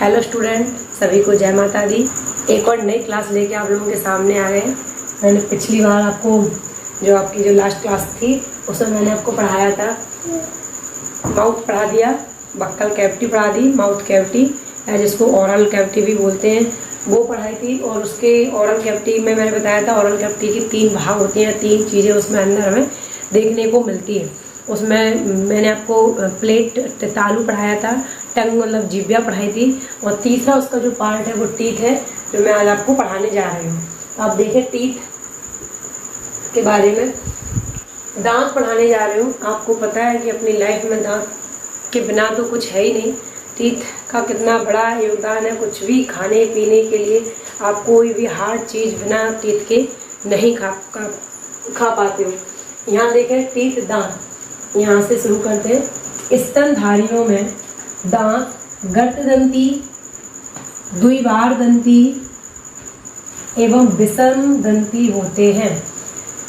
Hello student, सभी को जय माता दी। एक और नई क्लास लेके आप लोगों के सामने आ गए हैं। मैंने पिछली बार आपको जो आपकी जो लास्ट क्लास थी उसमें मैंने आपको पढ़ाया था, माउथ पढ़ा दिया, बक्कल कैविटी पढ़ा दी, माउथ कैविटी या जिसको ओरल कैविटी भी बोलते हैं वो पढ़ाई थी। और उसके ओरल कैविटी में मैंने बताया था ओरल कैविटी की 3 भाग होती हैं, 3 चीज़ें उसमें अंदर हमें देखने को मिलती है। उसमें मैंने आपको प्लेट तालू पढ़ाया था, टंग मतलब जीभ्या पढ़ाई थी, और तीसरा उसका जो पार्ट है वो टीथ है, जो मैं आज आपको पढ़ाने जा रही हूँ। आप देखें टीथ के बारे में, दांत पढ़ाने जा रही हूँ। आपको पता है कि अपनी लाइफ में दांत के बिना तो कुछ है ही नहीं। टीथ का कितना बड़ा योगदान है, कुछ भी खाने पीने के लिए आप कोई भी हार्ड चीज़ बिना टीथ के नहीं खा पाते हो। यहाँ देखें टीथ, दांत, यहाँ से शुरू करते हैं। स्तनधारियों में दांत गर्तदंती, द्विवारदंती एवं विषमदंती होते हैं।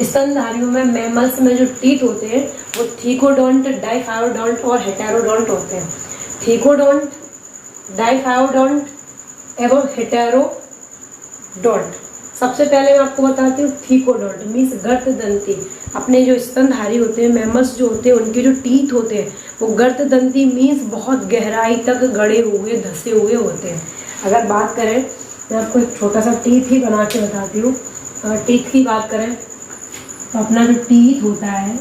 स्तनधारियों में मैमल्स में जो टीथ होते हैं वो थीकोडोंट, डाइफायोडोंट और हेटेरोडोंट होते हैं। थीकोडोंट, डाइफायोडोंट एवं हेटेरोडोंट। सबसे पहले मैं आपको बताती हूँ थीकोडोंट मीन्स गर्तदंती। अपने जो स्तनधारी होते हैं, मैमल्स जो होते हैं, उनके जो टीथ होते हैं वो गर्तदंती मीन्स बहुत गहराई तक गड़े हुए, धसे हुए होते हैं। अगर बात करें, मैं आपको एक छोटा सा टीथ ही बना के बताती हूँ। अगर टीथ की बात करें तो अपना जो टीथ होता है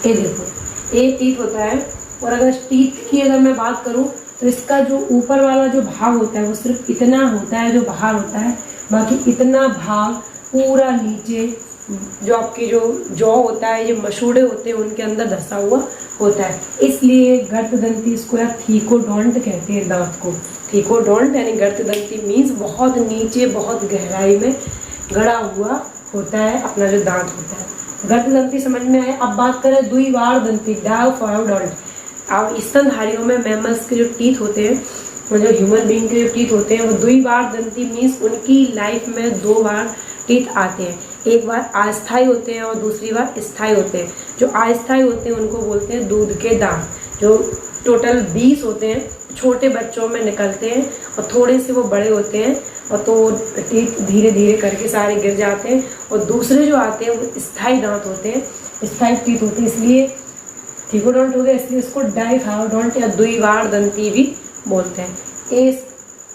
ये देखो, ये टीथ होता है। और अगर टीथ की अगर मैं बात करूं तो इसका जो ऊपर वाला जो भाग होता है वो सिर्फ इतना होता है जो बाहर होता है, बाकी इतना भाग पूरा नीचे जो आपकी जो जॉ होता है, ये मसूड़े होते हैं, उनके अंदर धसा हुआ होता है। इसलिए गर्तदंती इसको या थीकोडोंट कहते हैं दांत को। थीकोडोंट यानी गर्तदंती मीन्स बहुत नीचे, बहुत गहराई में गड़ा हुआ होता है अपना जो दांत होता है। गर्तदंती समझ में आए। अब बात करें द्विवारदंती, डाइफायोडोंट। अब स्तनधारियों में मैमल्स के जो टीथ होते हैं, जो ह्यूमन बीइंग के जो टीथ होते हैं वो द्विवारदंती मीन्स उनकी लाइफ में 2 बार टीथ आते हैं। एक बार अस्थायी होते हैं और दूसरी बार स्थायी होते हैं। जो अस्थायी होते हैं उनको बोलते हैं दूध के दांत। जो टोटल 20 होते हैं, छोटे बच्चों में निकलते हैं और थोड़े से वो बड़े होते हैं, और तो टीथ धीरे धीरे करके सारे गिर जाते हैं। और दूसरे जो आते हैं वो स्थायी दांत होते हैं, स्थायी टीथ होते हैं। इसलिए थीकोडोंट हो गया, इसलिए इसको डाइफायोडोंट या द्विवारदंती भी बोलते हैं। ये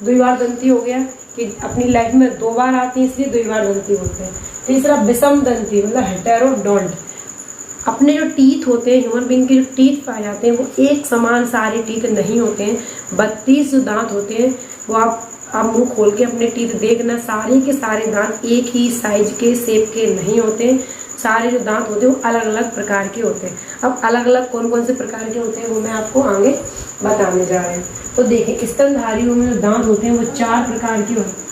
द्विवारदंती हो गया कि अपनी लाइफ में 2 बार आती है, इसलिए द्विवारदंती बोलते हैं। तीसरा विषमदंती मतलब हेटेरोडोंट। अपने जो टीथ होते हैं, ह्यूमन बीइंग के जो टीथ पाए जाते हैं वो एक समान सारे टीथ नहीं होते हैं। 32 जो दांत होते हैं वो आप मुंह खोल के अपने टीथ देखना, सारे के सारे दांत एक ही साइज के, शेप के नहीं होते हैं। सारे जो दांत होते हैं वो अलग अलग प्रकार के होते हैं। अब अलग अलग कौन कौन से प्रकार के होते हैं वो मैं आपको आगे बताने जा रहे हैं। तो देखिए, स्तनधारियों में जो दांत होते हैं वो 4 प्रकार के होते हैं।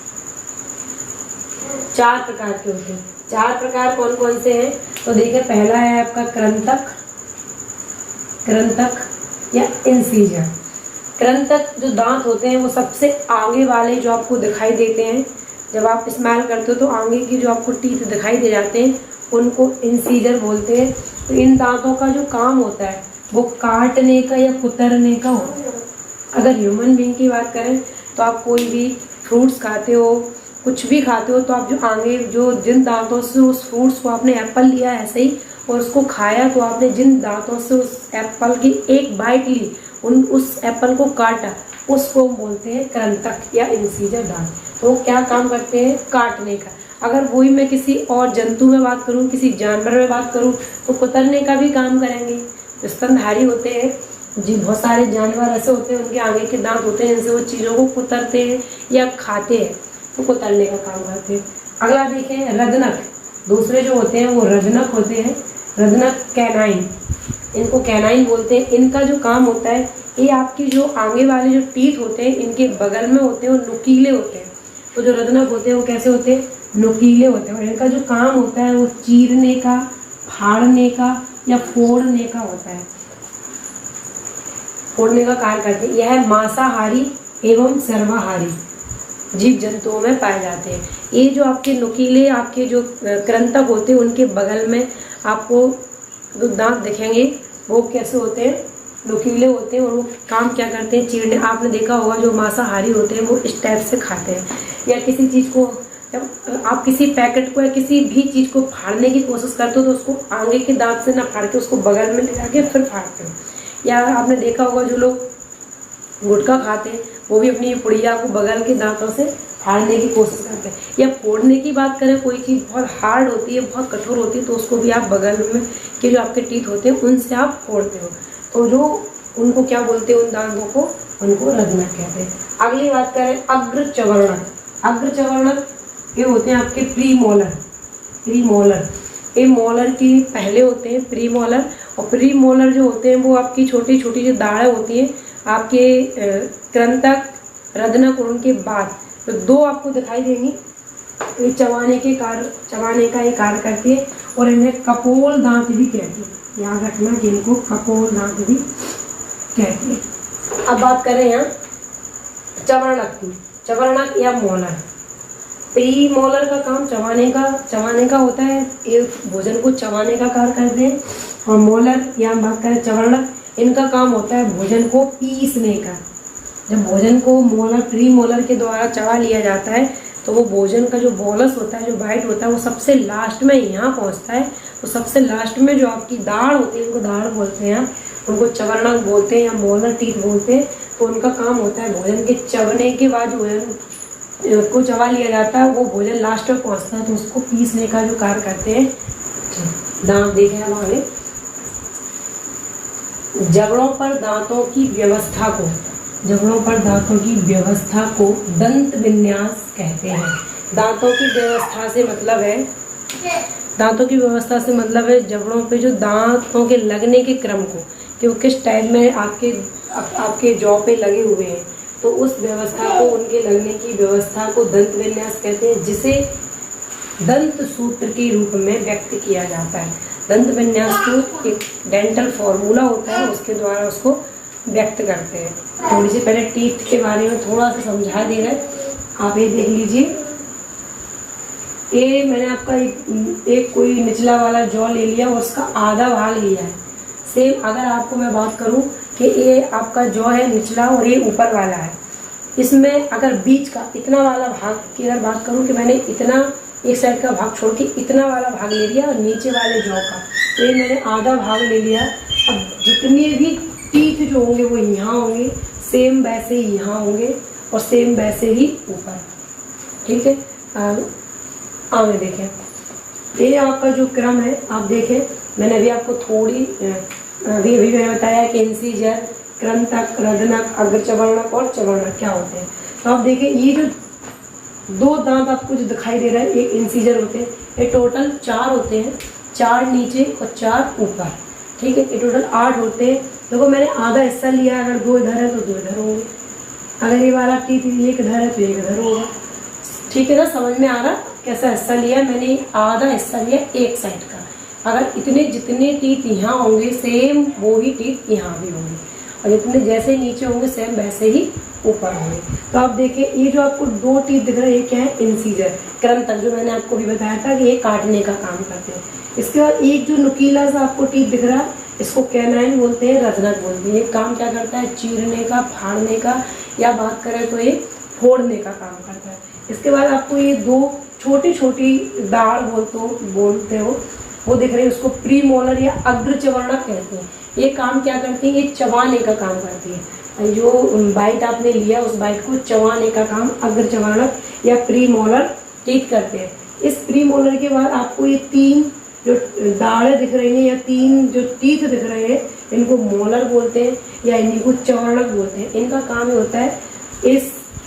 4 प्रकार के होते हैं। 4 प्रकार कौन कौन से हैं? तो देखिए, पहला है आपका कृंतक, कृंतक या इंसीजर। कृंतक जो दांत होते हैं वो सबसे आगे वाले जो आपको दिखाई देते हैं, जब आप स्माइल करते हो तो आगे की जो आपको टीथ दिखाई दे जाते हैं उनको इंसीजर बोलते हैं। तो इन दांतों का जो काम होता है वो काटने का या कुतरने का होता है। अगर ह्यूमन बीइंग की बात करें तो आप कोई भी फ्रूट्स खाते हो, कुछ भी खाते हो, तो आप जो आगे जो जिन दांतों से उस फ्रूट्स को आपने एप्पल लिया ऐसे ही और उसको खाया, तो आपने जिन दांतों से उस एप्पल की एक बाइट ली, उस एप्पल को काटा, उसको बोलते हैं कृंतक या इंसीजर दांत। तो वो क्या काम करते हैं? काटने का। अगर वही मैं किसी और जंतु में बात करूं, किसी जानवर में बात करूं, तो कुतरने का भी काम करेंगे। स्तनधारी होते हैं जी, बहुत सारे जानवर ऐसे होते हैं उनके आगे के दांत होते हैं जिनसे वो चीज़ों को कुतरते हैं या खाते हैं, तो कुतरने का काम करते हैं। अगला देखें रजनक। दूसरे जो होते हैं वो रजनक होते हैं, रजनक कैनाइन, इनको कैनाइन बोलते हैं। इनका जो काम होता है, ये आपकी जो आगे वाले जो टीथ होते हैं इनके बगल में होते हैं, वो नुकीले होते हैं। तो जो रजनक होते हैं वो कैसे होते हैं? नुकीले होते हैं। और इनका जो काम होता है वो चीरने का, फाड़ने का या फोड़ने का होता है, फोड़ने का कार्य करते हैं। यह मांसाहारी एवं सर्वाहारी जीव जंतुओं में पाए जाते हैं। ये जो आपके नुकीले आपके जो कृंतक होते हैं उनके बगल में आपको जो दांत दिखेंगे वो कैसे होते हैं, नुकीले होते हैं, और वो काम क्या करते हैं, चीरने। आपने देखा होगा जो मांसाहारी होते हैं वो इस टाइप से खाते हैं, या किसी चीज़ को जब आप किसी पैकेट को या किसी भी चीज़ को फाड़ने की कोशिश करते हो तो उसको आगे के दांत से ना फाड़ के उसको बगल में ले जाके फिर फाड़ते हो। या आपने देखा होगा जो लोग गुटखा खाते हैं वो भी अपनी पुड़िया को बगल के दांतों से फाड़ने की कोशिश करते हैं। या फोड़ने की बात करें, कोई चीज़ बहुत हार्ड होती है, बहुत कठोर होती है, तो उसको भी आप बगल में के जो आपके टीथ होते हैं उनसे आप फोड़ते हो। तो जो उनको क्या बोलते हैं, उन दांतों को, उनको रजनक कहते हैं। अगली बात करें अग्र चवर्णक। अग्र चवर्णक ये होते हैं आपके प्री मोलर। प्री मोलर ये मोलर की पहले होते हैं प्री मोलर, और प्री मोलर जो होते हैं वो आपकी छोटी छोटी जो दाढ़ें होती हैं आपके कृंतक, रजनक और उनके बाद, तो दो आपको दिखाई देंगी। ये चबाने का ये कार्य करती है, और इन्हें कपोल दांत भी कहते हैं। याद रखना कि इनको कपोल दांत भी कहते हैं। अब बात करें यहाँ चवर्णक की। चवर्णक या मोलर, प्री मोलर का काम चबाने का होता है, ये भोजन को चबाने का कार्य करते हैं। और मोलर या हम बात करें चवर्णक, इनका काम होता है भोजन को पीसने का। जब भोजन को मोलर, प्री मोलर के द्वारा चबा लिया जाता है तो वो भोजन का जो बोलस होता है, जो बाइट होता है, वो सबसे लास्ट में यहाँ पहुँचता है। तो सबसे लास्ट में जो आपकी दाढ़ होती है, उनको दाढ़ बोलते हैं, उनको चवर्णक बोलते हैं या मोलर टीथ बोलते हैं। तो उनका काम होता है भोजन के चबने के बाद जो भोजन को चबा लिया जाता है वो भोजन लास्ट में पहुँचता है, तो उसको पीसने का जो कार्य करते हैं। दांत देखें अब आगे, जबड़ों पर दांतों की व्यवस्था को, जबड़ों पर दांतों की व्यवस्था को दंत विन्यास कहते हैं। दांतों की व्यवस्था से मतलब है, दांतों की व्यवस्था से मतलब है जबड़ों पे जो दांतों के लगने के क्रम को, कि वो किस टाइम में आपके जॉ पे लगे हुए हैं, तो उस व्यवस्था को, उनके लगने की व्यवस्था को दंत विन्यास कहते हैं, जिसे दंत सूत्र के रूप में व्यक्त किया जाता है। दंत विन्यास को एक डेंटल फॉर्मूला होता है, उसके द्वारा उसको व्यक्त करते हैं। थोड़ी सी पहले टीथ के बारे में थोड़ा सा समझा दे रहे, आप ये देख लीजिए। ये मैंने आपका एक कोई निचला वाला जॉ ले लिया और उसका आधा भाग लिया है। सेम अगर आपको मैं बात करूं कि ये आपका जॉ है निचला और ये ऊपर वाला है, इसमें अगर बीच का इतना वाला भाग की अगर बात करूं कि मैंने इतना एक साइड का भाग छोड़ के इतना वाला भाग ले लिया और नीचे वाले जॉ का, तो ये मैंने आधा भाग ले लिया। अब जितने भी टीथ जो होंगे वो यहाँ होंगे, सेम वैसे ही यहाँ होंगे और सेम वैसे ही ऊपर। ठीक है, आगे देखें, ये आपका जो क्रम है आप देखें, मैंने अभी आपको थोड़ी अभी मैंने बताया कि इंसीजर, कृंतक, रजनक, अग्रचवर्णक और चवर्णक क्या होते हैं। तो आप देखिए ये जो दो दांत आपको जो दिखाई दे रहा है, एक इंसीजर होते हैं, ये टोटल 4 होते हैं, 4 नीचे और 4 ऊपर। ठीक है, ये टोटल 8 होते हैं। देखो मैंने आधा हिस्सा लिया, अगर 2 इधर है तो 2 इधर होंगे, अगर ये वाला टीथ एक इधर है तो एक इधर होगा। ठीक है ना, समझ में आ रहा कैसा हिस्सा लिया मैंने? आधा हिस्सा लिया एक साइड का। अगर इतने जितने टीथ यहाँ होंगे सेम वो ही टीथ यहाँ भी होंगे, और जितने जैसे नीचे होंगे सेम वैसे ही ऊपर होंगे। तो आप देखिए ये जो आपको 2 टीथ दिख रहे हैं, ये क्या है? इंसीजर, कृंतक, जो मैंने आपको भी बताया था कि ये काटने का काम करते हैं। इसके बाद एक जो नुकीला सा आपको टीथ दिख रहा है, इसको कैनाइन बोलते हैं, रजनक बोलते हैं। ये काम क्या करता है? चीरने का, फाड़ने का, या बात करें तो ये फोड़ने का काम करता है। इसके बाद आपको ये 2 छोटी छोटी दाढ़ बोलते हो वो दिख रही है, उसको प्री मोलर या अग्रचवर्णक कहते हैं। ये काम क्या करती है? ये चबाने का काम करती है। जो बाइट आपने लिया उस बाइट को चबाने का काम अग्रचवर्णक या प्री मोलर टीथ करते हैं। इस प्री मोलर के बाद आपको ये 3 जो दाढ़ें दिख रही हैं या 3 जो टीथ दिख रहे हैं, इनको मोलर बोलते हैं या इनको चवर्णक बोलते हैं। इनका काम ये होता है,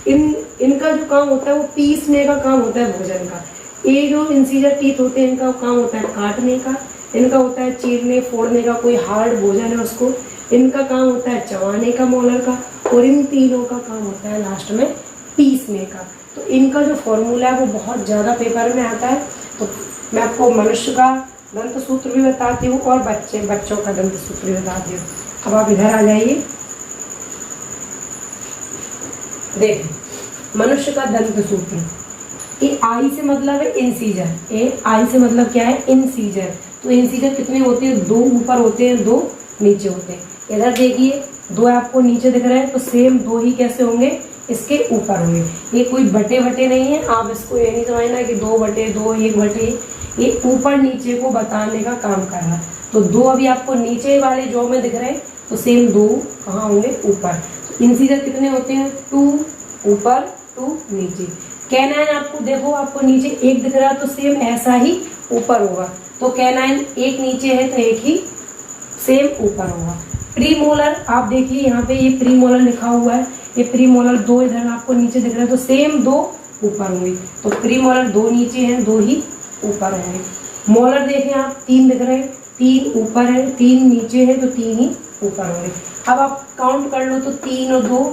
इनका जो काम होता है वो पीसने का काम होता है भोजन का। ये जो इंसीजर टीथ होते हैं इनका काम होता है काटने का, इनका होता है चीरने फोड़ने का, कोई हार्ड भोजन है उसको। इनका काम होता है चबाने का मोलर का, और इन तीनों का काम होता है लास्ट में पीसने का। तो इनका जो फॉर्मूला है वो बहुत ज़्यादा पेपर में आता है। तो मैं आपको मनुष्य का दंत सूत्र भी बताती हूँ और बच्चों का दंत सूत्र भी बताती हूँ। अब आप इधर आ जाइए, देखें मनुष्य का दंत सूत्र। ए आई से मतलब है इंसीजर, ए आई से मतलब क्या है इंसीजर। तो इंसीजर कितने होते हैं, 2 ऊपर होते हैं 2 नीचे होते हैं। इधर देखिए 2 आपको नीचे दिख रहा है, तो सेम 2 ही कैसे होंगे, इसके ऊपर होंगे। ये कोई बटे बटे नहीं है, आप इसको ये नहीं समझना कि 2/2 1/, ये ऊपर नीचे को बताने का काम कर रहा है। तो 2 अभी आपको नीचे वाले जॉ में दिख रहे हैं, तो सेम 2 कहाँ होंगे, ऊपर। तो इंसीजर कितने होते हैं, 2 ऊपर 2 नीचे। कैनाइन आपको देखो, आपको नीचे 1 दिख रहा है, तो सेम ऐसा ही ऊपर होगा। तो कैनाइन 1 नीचे है तो 1 ही सेम ऊपर होगा। प्रीमोलर आप देखिए यहाँ पे ये प्रीमोलर लिखा हुआ है, ये प्रीमोलर 2 इधर आपको नीचे दिख रहा है, तो सेम 2 ऊपर होंगे। तो प्रीमोलर 2 नीचे हैं 2 ही ऊपर होंगे। मोलर देखें आप 3 दिख रहे हैं, 3 ऊपर है 3 नीचे है, तो 3 ही ऊपर होंगे। अब आप काउंट कर लो, तो 3 और 2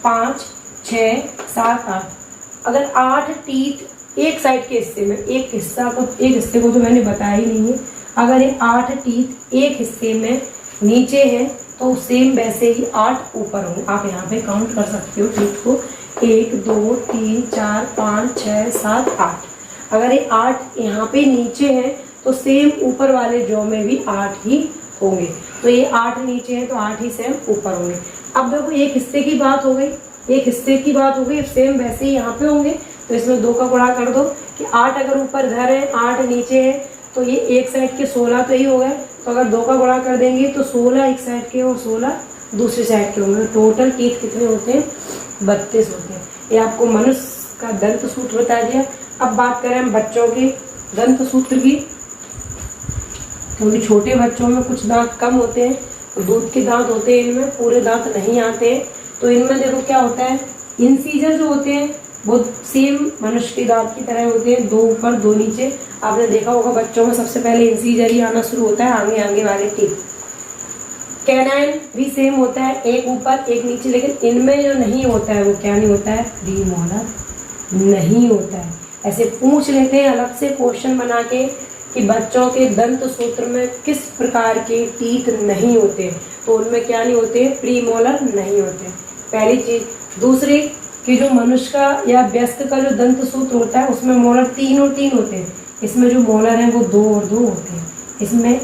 5 6 7 8। अगर 8 टीथ एक साइड के हिस्से में, एक हिस्से को तो मैंने बताया ही नहीं है, अगर ये 8 टीथ एक हिस्से में नीचे है तो सेम वैसे ही 8 ऊपर होंगे। आप यहाँ पे काउंट कर सकते हो टीथ को, 1 2 3 4 5 6 7 8। अगर ये 8 यहाँ पे नीचे है तो सेम ऊपर वाले जॉ में भी 8 ही होंगे। तो ये 8 नीचे है तो 8 ही सेम ऊपर होंगे। अब देखो एक हिस्से की बात हो गई, एक हिस्से की बात हो गई, सेम वैसे ही यहाँ पे होंगे। तो इसमें 2 का गुणा कर दो कि 8 अगर ऊपर घर है 8 नीचे है, तो ये एक साइड के 16 तो ही हो गए। तो अगर 2 का गुणा कर देंगे तो 16 एक साइड के और 16 दूसरी साइड के होंगे। टोटल टीथ कितने होते हैं, 32 होते हैं। ये आपको मनुष्य का दंत सूत्र बता दिया। अब बात करें हम बच्चों के दंत सूत्र की, क्योंकि छोटे बच्चों में कुछ दांत कम होते हैं, तो दूध के दांत होते हैं, इनमें पूरे दांत नहीं आते हैं। तो इनमें देखो क्या होता है, इंसीजर जो होते हैं वो सेम मनुष्य के दांत की तरह होते हैं, 2 ऊपर 2 नीचे। आपने देखा होगा बच्चों में सबसे पहले इंसीजर ही आना शुरू होता है, आगे आगे वाले टीथ। कैनाइन भी सेम होता है, 1 ऊपर 1 नीचे, लेकिन इनमें जो नहीं होता है वो क्या नहीं होता है, प्रीमोलर नहीं होता है। ऐसे पूछ लेते हैं अलग से क्वेश्चन बना के कि बच्चों के दंत सूत्र में किस प्रकार के टीथ नहीं होते, तो उनमें क्या नहीं होते, प्रीमोलर नहीं होते, पहली चीज। दूसरी कि जो मनुष्य का या वयस्क का जो दंत सूत्र होता है उसमें मोलर 3 और 3 होते हैं, इसमें जो मोलर हैं वो 2 और 2 होते हैं। इसमें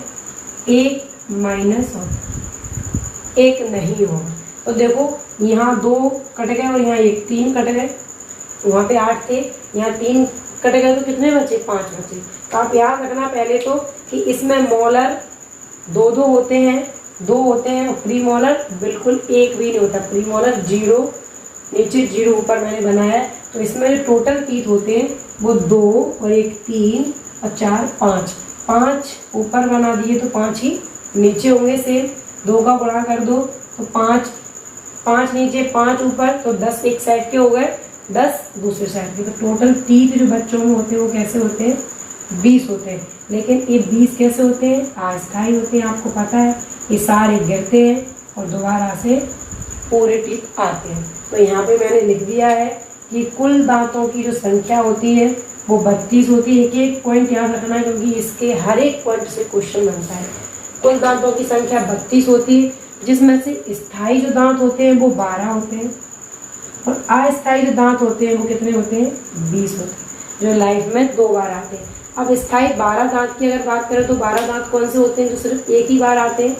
1 माइनस और 1 नहीं होगा। तो देखो यहाँ 2 कट गए और यहाँ 1, 3 कट गए, वहाँ पे 8 थे, यहाँ 3 कट गए, तो कितने बचे, 5 बचे। तो आप याद रखना पहले तो कि इसमें मोलर 2 होते हैं, 2 होते हैं, और प्रीमोलर बिल्कुल 1 भी नहीं होता। प्रीमोलर 0 नीचे 0 ऊपर मैंने बनाया है। तो इसमें जो टोटल टीथ होते हैं वो 2 और 1 3 और 4 5 ऊपर बना दिए, तो 5 ही नीचे होंगे। सेम 2 का गुणा कर दो तो 5 नीचे 5 ऊपर, तो 10 एक साइड के हो गए, 10 दूसरे साइड के। तो टोटल टीथ जो बच्चों में होते हैं वो कैसे होते हैं, 20 होते हैं। लेकिन ये 20 कैसे होते हैं, अस्थायी होते हैं। आपको पता है ये सारे गिरते हैं और दोबारा से पूरे टीथ आते हैं। तो यहाँ पे मैंने लिख दिया है कि कुल दांतों की जो संख्या होती है वो 32 होती है। एक पॉइंट याद रखना है, क्योंकि इसके हर एक पॉइंट से क्वेश्चन बनता है। कुल दांतों की संख्या 32 होती है, जिसमें से स्थायी जो दांत होते हैं वो 12 होते हैं, और अस्थायी जो दांत होते हैं वो कितने होते हैं, 20 होते हैं, जो लाइफ में 2 बार आते हैं। अब स्थायी 12 दांत की अगर बात करें तो 12 दांत कौन से होते हैं, जो सिर्फ एक ही बार आते हैं।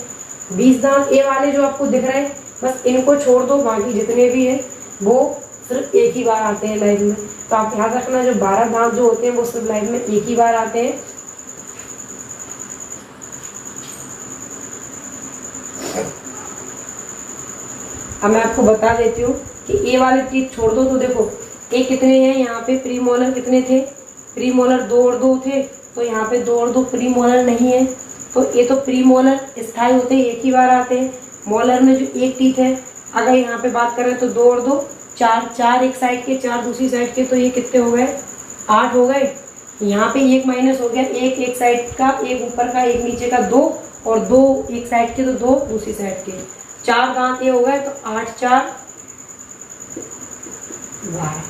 20 दांत ए वाले जो आपको दिख रहे हैं, बस इनको छोड़ दो, बाकी जितने भी हैं वो सिर्फ एक ही बार आते हैं लाइफ में। तो आप याद रखना जो 12 दांत जो होते हैं वो सिर्फ लाइफ में एक ही बार आते हैं। अब मैं आपको बता देती हूँ कि ए वाले टीथ छोड़ दो, तो देखो ए कितने हैं, यहाँ पे प्रीमोलर कितने थे, प्रीमोलर 2 और 2 थे, तो यहाँ पे 2 और 2 प्रीमोलर नहीं है। तो ये तो प्रीमोलर स्थायी होते हैं, एक ही बार आते हैं। मोलर में जो एक टीथ है, अगर यहाँ पे बात करें तो 2 और 2 4 एक साइड के, 4 दूसरी साइड के, तो ये कितने हो गए, 8 हो गए। यहाँ पे 1 माइनस हो गया, 1 एक साइड का, 1 ऊपर का, 1 नीचे का, 2 और 2 एक साइड के, तो 2 दूसरी साइड के, 4 दांत ये हो गए, तो 8 4 12।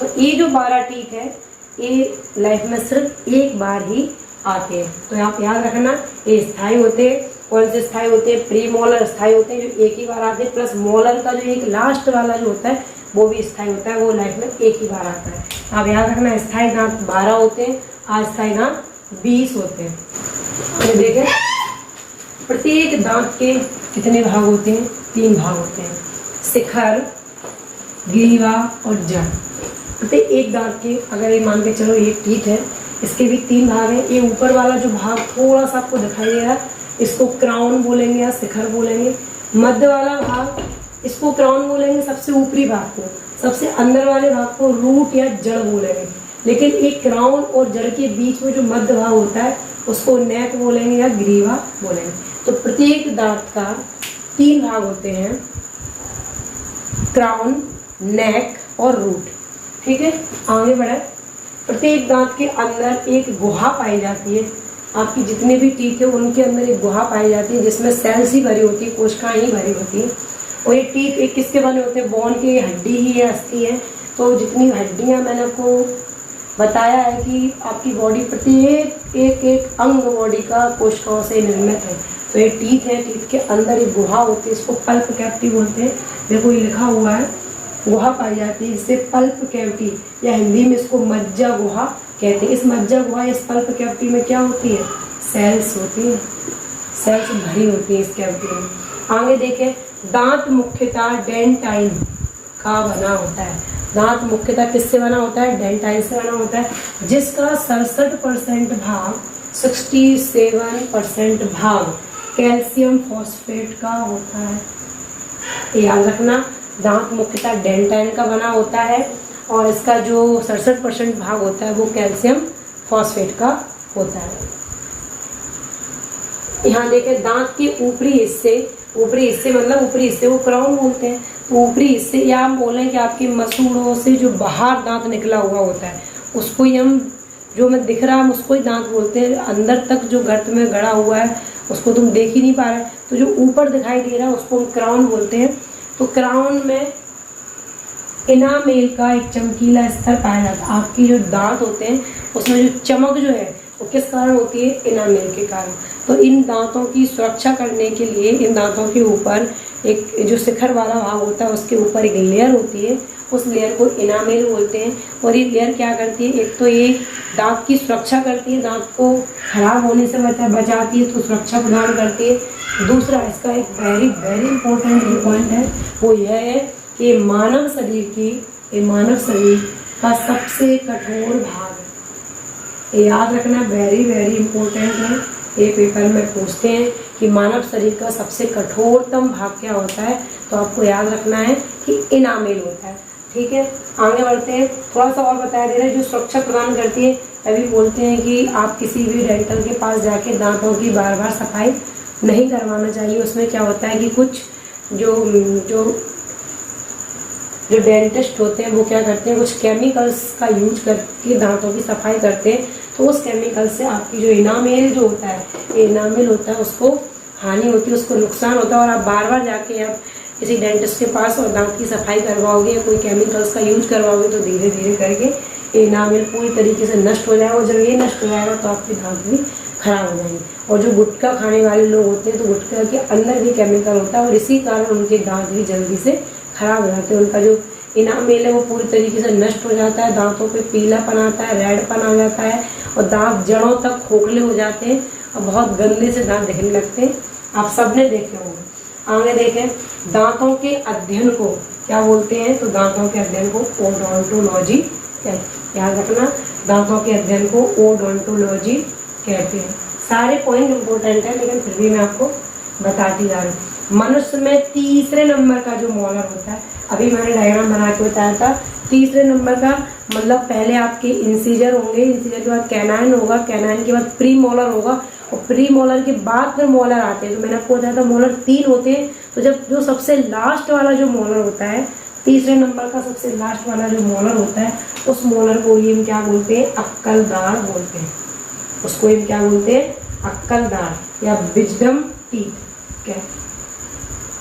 तो ये जो 12 टीथ है ये लाइफ में सिर्फ एक बार ही आते हैं। तो आप याद रखना ये स्थायी होते हैं। कौन से स्थायी होते हैं, प्री मोलर स्थायी होते हैं जो एक ही बार आते हैं, प्लस मोलर का जो एक लास्ट वाला जो होता है वो भी स्थायी होता है, वो लाइफ में एक ही बार आता है। आप याद रखना, स्थायी दांत 12 होते हैं, अस्थायी दांत 20 होते हैं। तो देखें प्रत्येक दांत के कितने भाग होते हैं? 3 भाग होते हैं, शिखर, ग्रीवा और जड़। प्रत्येक एक दांत के, अगर ये मान के चलो ये टीथ है, इसके भी 3 भाग हैं। ये ऊपर वाला जो भाग थोड़ा सा आपको दिखाई दे रहा है, इसको क्राउन बोलेंगे या शिखर बोलेंगे। मध्य वाला भाग, इसको क्राउन बोलेंगे, सबसे ऊपरी भाग को। सबसे अंदर वाले भाग को रूट या जड़ बोलेंगे। लेकिन एक क्राउन और जड़ के बीच में जो मध्य भाग होता है उसको नेक बोलेंगे या ग्रीवा बोलेंगे। तो प्रत्येक दांत का 3 भाग होते हैं, क्राउन, नेक और रूट। ठीक है, आगे बढ़े। प्रत्येक दांत के अंदर एक गुहा पाई जाती है। आपकी जितने भी टीथ है उनके अंदर एक गुहा पाई जाती है जिसमें सेल्स ही भरी होती है, कोशिकाएं ही भरी होती है। और ये टीथ एक किसके बने होते हैं? बोन के, हड्डी ही है, अस्थि है। तो जितनी हड्डियां मैंने आपको बताया है कि आपकी बॉडी प्रत्येक एक अंग बॉडी का कोशिकाओं से निर्मित है। तो ये टीथ है, टीथ के अंदर एक गुहा होती है, इसको पल्प कैविटी बोलते हैं। देखो ये लिखा हुआ है, गुहा पाई जाती है, जिससे पल्प कैविटी या हिंदी में इसको मज्जा गुहा कहते हैं। इस मज्जा गुहा, इस पल्प कैविटी में क्या होती है? सेल्स होती है, सेल्स भरी होती है इस कैविटी में। आगे देखें, दांत मुख्यतः डेंटाइन का बना होता है। दांत मुख्यतः किससे बना होता है? डेंटाइन से बना होता है, जिसका 67% भाग, 67% भाग कैल्शियम फॉस्फेट का होता है। याद रखना, दांत मुख्यतः डेंटाइन का बना होता है और इसका जो 67% भाग होता है वो कैल्शियम फॉस्फेट का होता है। यहाँ देखें, दांत के ऊपरी हिस्से मतलब ऊपरी हिस्से वो क्राउन बोलते हैं। तो ऊपरी हिस्से, या हम बोलें कि आपकी मसूड़ों से जो बाहर दांत निकला हुआ होता है उसको ही हम, जो मैं दिख रहा है उसको ही दांत बोलते हैं। अंदर तक जो गर्त में गड़ा हुआ है उसको तुम देख ही नहीं पा रहे, तो जो ऊपर दिखाई दे रहा है उसको हम क्राउन बोलते हैं। तो क्राउन में इनामेल का एक चमकीला स्तर पाया जाता है। आपकी जो दांत होते हैं उसमें जो चमक जो है वो किस कारण होती है? इनामेल के कारण। तो इन दांतों की सुरक्षा करने के लिए इन दांतों के ऊपर एक जो शिखर वाला भाग होता है उसके ऊपर एक लेयर होती है, उस लेयर को इनामेल बोलते हैं। और ये लेयर क्या करती है? एक तो ये दांत की सुरक्षा करती है, दांत को खराब होने से बचाती है, तो सुरक्षा प्रदान करती है। दूसरा, इसका एक वेरी वेरी इंपॉर्टेंट पॉइंट है, वो यह है कि मानव शरीर का सबसे कठोर भाग, याद रखना, वेरी वेरी इंपॉर्टेंट है। ये पेपर में पूछते हैं कि मानव शरीर का सबसे कठोरतम भाग क्या होता है, तो आपको याद रखना है कि इनामेल होता है। ठीक है, आगे बढ़ते हैं। थोड़ा सा और बताया दे रहा है, जो सुरक्षा प्रदान करती है। अभी बोलते हैं कि आप किसी भी डेंटल के पास जाके दांतों की बार बार सफाई नहीं करवाना चाहिए। उसमें क्या होता है कि कुछ जो डेंटिस्ट होते हैं वो क्या करते हैं, कुछ केमिकल्स का यूज करके दांतों की सफाई करते हैं। तो उस केमिकल से आपकी जो इनामेल जो होता है, इनामेल होता है, उसको हानि होती है, उसको नुकसान होता है। और आप बार बार जाके आप किसी डेंटिस्ट के पास और दांत की सफाई करवाओगे या कोई केमिकल्स का यूज करवाओगे तो धीरे धीरे करके इनामेल पूरी तरीके से नष्ट हो जाएगा। और जब ये नष्ट हो जाएगा तो आपके दांत भी खराब हो जाएंगे। और जो गुटखा खाने वाले लोग होते हैं तो गुटखा के अंदर भी केमिकल होता है और इसी कारण उनके दांत भी जल्दी से खराब हो जाते हैं। उनका जो इनामेल है वो पूरी तरीके से नष्ट हो जाता है, दांतों पे पीलापन आता है, रेडपन आ जाता है और दांत जड़ों तक खोखले हो जाते हैं और बहुत गंदे से दांत दिखने लगते हैं। आप सबने देखे होंगे। आगे देखें, दांतों के अध्ययन को क्या बोलते हैं? तो दांतों के अध्ययन को ओडोंटोलॉजी कहते हैं। याद रखना, दांतों के अध्ययन को ओडोंटोलॉजी कहते हैं। सारे पॉइंट इंपॉर्टेंट है लेकिन फिर भी मैं आपको बताती जा रही हूँ। मनुष्य में तीसरे नंबर का जो मोलर होता है, अभी मैंने डायग्राम बना के बताया था, तीसरे नंबर का मतलब पहले आपके इंसीजर होंगे, इंसीजर के बाद कैनाइन होगा, कैनाइन के बाद प्री मोलर होगा और प्री मोलर के बाद फिर मोलर आते हैं। तो मैंने आपको बताया था मोलर 3 होते हैं। तो जब जो सबसे लास्ट वाला जो मोलर होता है, तीसरे नंबर का सबसे लास्ट वाला जो मोलर होता है, उस मोलर को ही हम क्या बोलते हैं? अक्कलदार बोलते हैं। उसको हम क्या बोलते हैं? अक्कलदार या विजडम टीथ। क्या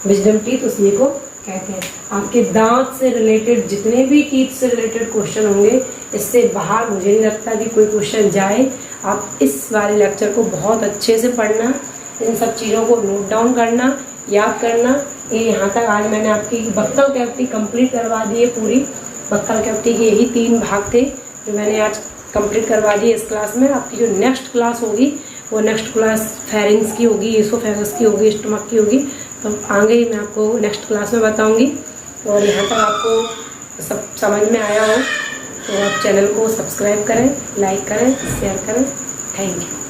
विजडम टीथ उसी को कहते हैं। आपके दांत से रिलेटेड जितने भी टीथ से रिलेटेड क्वेश्चन होंगे, इससे बाहर मुझे नहीं लगता कि कोई क्वेश्चन जाए। आप इस वाले लेक्चर को बहुत अच्छे से पढ़ना, इन सब चीज़ों को नोट डाउन करना, याद करना, ये यहाँ तक आज मैंने आपकी बक्कल कैविटी कंप्लीट करवा दी है पूरी। बक्कल कैविटी के यही 3 भाग थे जो मैंने आज कंप्लीट करवा दी इस क्लास में। आपकी जो नेक्स्ट क्लास होगी वो नेक्स्ट क्लास फेरिंग्स की होगी, इसोफेगस की होगी, स्टमक की होगी। तो आगे मैं आपको नेक्स्ट क्लास में बताऊँगी। और यहाँ तक आपको सब समझ में आया हो तो आप चैनल को सब्सक्राइब करें, लाइक करें, शेयर करें। Thank you.